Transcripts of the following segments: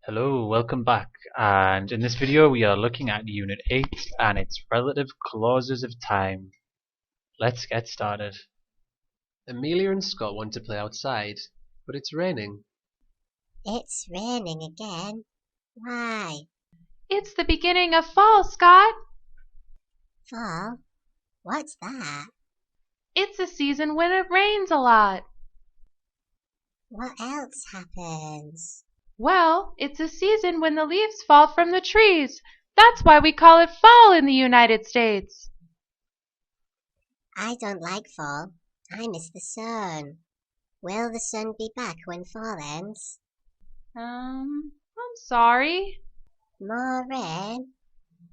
Hello, welcome back, and in this video we are looking at Unit 8 and its relative clauses of time. Let's get started. Amelia and Scott want to play outside, but it's raining. It's raining again. Why? It's the beginning of fall, Scott. Fall? What's that? It's a season when it rains a lot. What else happens? Well, it's a season when the leaves fall from the trees. That's why we call it fall in the United States. I don't like fall. I miss the sun. Will the sun be back when fall ends? I'm sorry. More rain?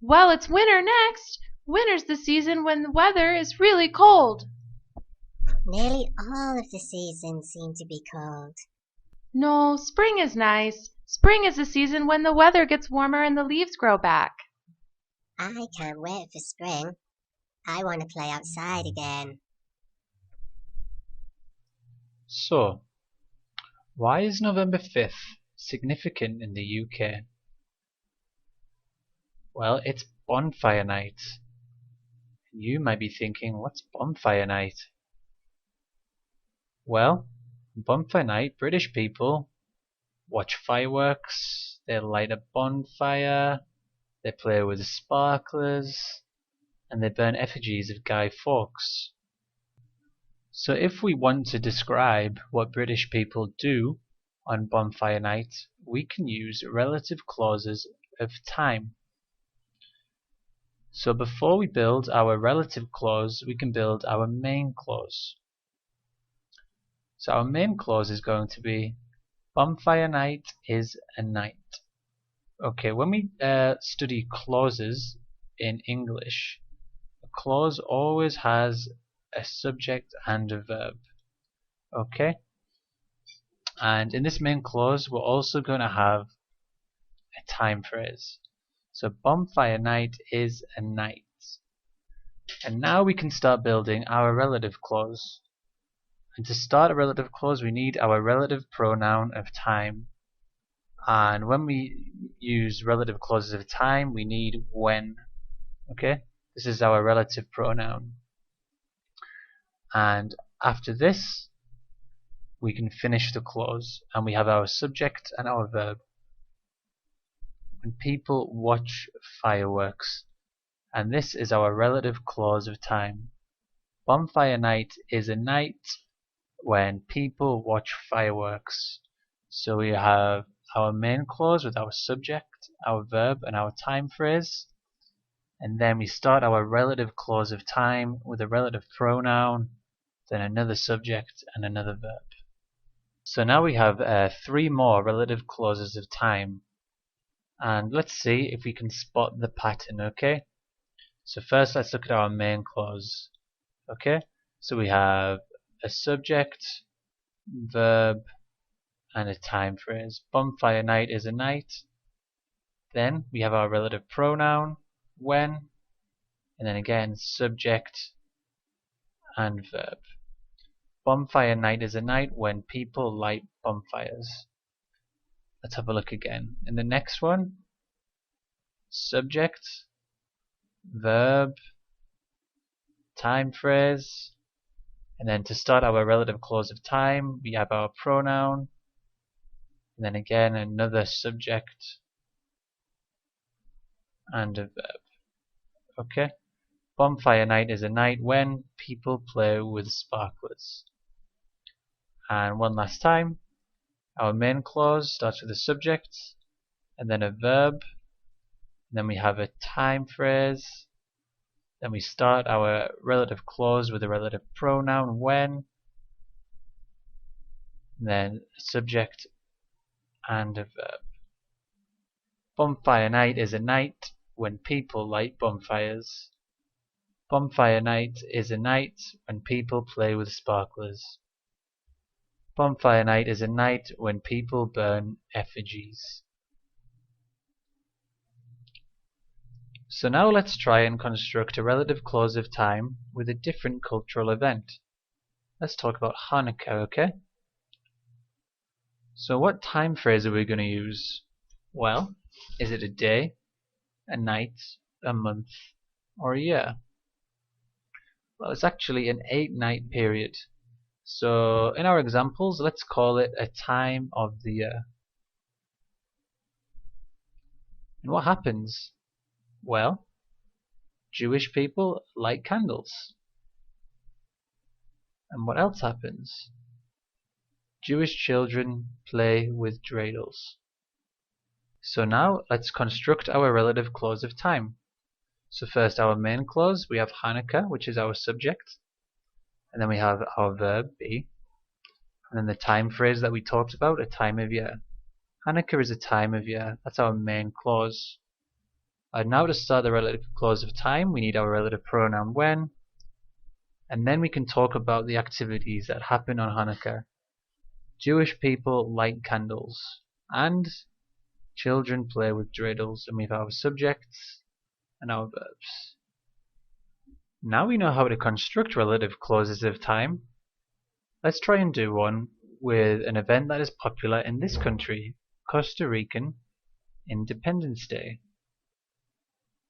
Well, it's winter next. Winter's the season when the weather is really cold. Nearly all of the seasons seem to be cold. No, spring is nice. Spring is the season when the weather gets warmer and the leaves grow back. I can't wait for spring. I want to play outside again. So, why is November 5th significant in the UK? Well, it's bonfire night. You might be thinking, what's bonfire night? Well, bonfire night, British people watch fireworks, they light a bonfire, they play with sparklers, and they burn effigies of Guy Fawkes. So if we want to describe what British people do on bonfire night, we can use relative clauses of time. So before we build our relative clause, we can build our main clause. So our main clause is going to be bonfire night is a night. Okay, when we study clauses in English, a clause always has a subject and a verb. Okay? And in this main clause, we're also going to have a time phrase. So bonfire night is a night. And now we can start building our relative clause. And to start a relative clause, we need our relative pronoun of time. And when we use relative clauses of time, we need when. Okay? This is our relative pronoun. And after this, we can finish the clause. And we have our subject and our verb. When people watch fireworks. And this is our relative clause of time. Bonfire night is a night when people watch fireworks. So we have our main clause with our subject, our verb, and our time phrase. And then we start our relative clause of time with a relative pronoun, then another subject, and another verb. So now we have 3 more relative clauses of time. And let's see if we can spot the pattern, okay? So first let's look at our main clause. Okay? So we have a subject, verb, and a time phrase. Bonfire night is a night. Then we have our relative pronoun, when, and then again subject and verb. Bonfire night is a night when people light bonfires. Let's have a look again. In the next one, subject, verb, time phrase, and then to start our relative clause of time, we have our pronoun, and then again another subject and a verb. Okay? Bonfire night is a night when people play with sparklers. And one last time, our main clause starts with a subject, and then a verb, and then we have a time phrase, then we start our relative clause with a relative pronoun when, then a subject and a verb. Bonfire night is a night when people light bonfires. Bonfire night is a night when people play with sparklers. Bonfire night is a night when people burn effigies. So now let's try and construct a relative clause of time with a different cultural event. Let's talk about Hanukkah, okay? So what time phrase are we going to use? Well, is it a day, a night, a month, or a year? Well, it's actually an 8-night period. So in our examples, let's call it a time of the year. And what happens? Well, Jewish people light candles. And what else happens? Jewish children play with dreidels. So now let's construct our relative clause of time. So first our main clause, we have Hanukkah, which is our subject. And then we have our verb, be. And then the time phrase that we talked about, a time of year. Hanukkah is a time of year. That's our main clause. And now to start the relative clause of time, we need our relative pronoun when. And then we can talk about the activities that happen on Hanukkah. Jewish people light candles. And children play with dreidels. And we have our subjects and our verbs. Now we know how to construct relative clauses of time. Let's try and do one with an event that is popular in this country, Costa Rican Independence Day.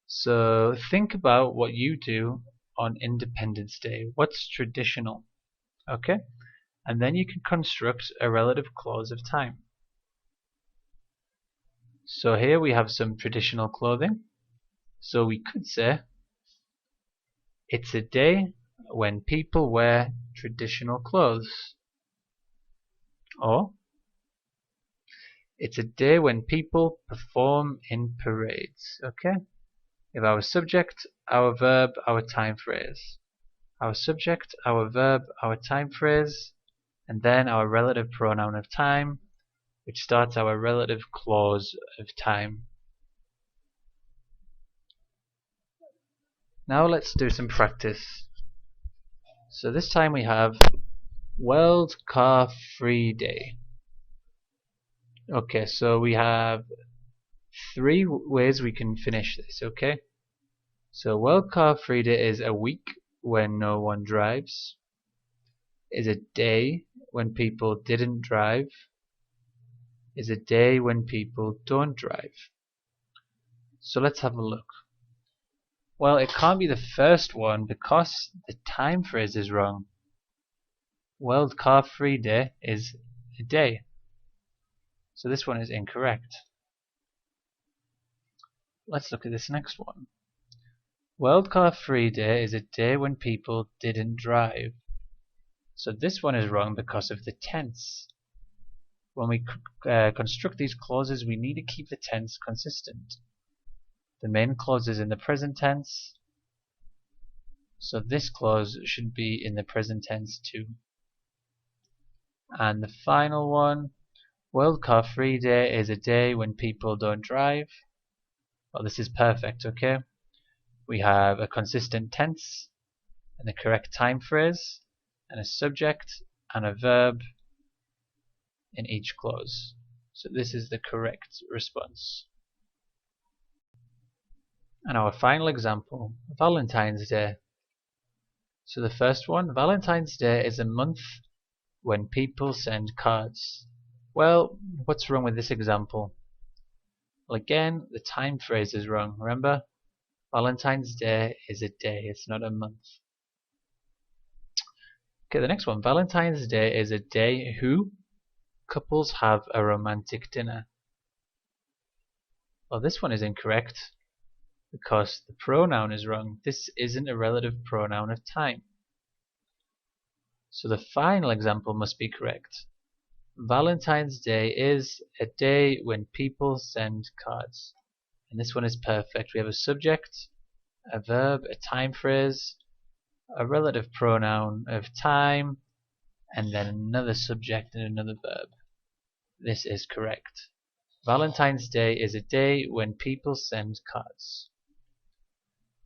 So think about what you do on Independence Day. What's traditional? Okay? And then you can construct a relative clause of time. So here we have some traditional clothing. So we could say, it's a day when people wear traditional clothes. Or, it's a day when people perform in parades. Okay? We have our subject, our verb, our time phrase. Our subject, our verb, our time phrase, and then our relative pronoun of time, which starts our relative clause of time. Now let's do some practice. So this time we have World Car Free Day. Okay, so we have 3 ways we can finish this, okay? So World Car Free Day is a week when no one drives, is a day when people didn't drive, is a day when people don't drive. So let's have a look. Well, it can't be the first one because the time phrase is wrong. World Car Free Day is a day. So this one is incorrect. Let's look at this next one. World Car Free Day is a day when people didn't drive. So this one is wrong because of the tense. When we construct these clauses, we need to keep the tense consistent. The main clause is in the present tense, so this clause should be in the present tense too. And the final one, World Car Free Day is a day when people don't drive. Well, this is perfect, okay? We have a consistent tense and the correct time phrase and a subject and a verb in each clause. So this is the correct response. And our final example, Valentine's Day. So the first one, Valentine's Day is a month when people send cards. Well, what's wrong with this example? Well, again, the time phrase is wrong. Remember? Valentine's Day is a day, it's not a month. Okay, the next one. Valentine's Day is a day who couples have a romantic dinner. Well, this one is incorrect because the pronoun is wrong. This isn't a relative pronoun of time. So the final example must be correct. Valentine's Day is a day when people send cards. And this one is perfect. We have a subject, a verb, a time phrase, a relative pronoun of time, and then another subject and another verb. This is correct. Valentine's Day is a day when people send cards.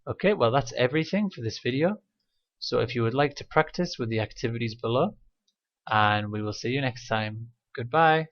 Okay, well that's everything for this video. So if you would like to practice with the activities below, and we will see you next time. Goodbye.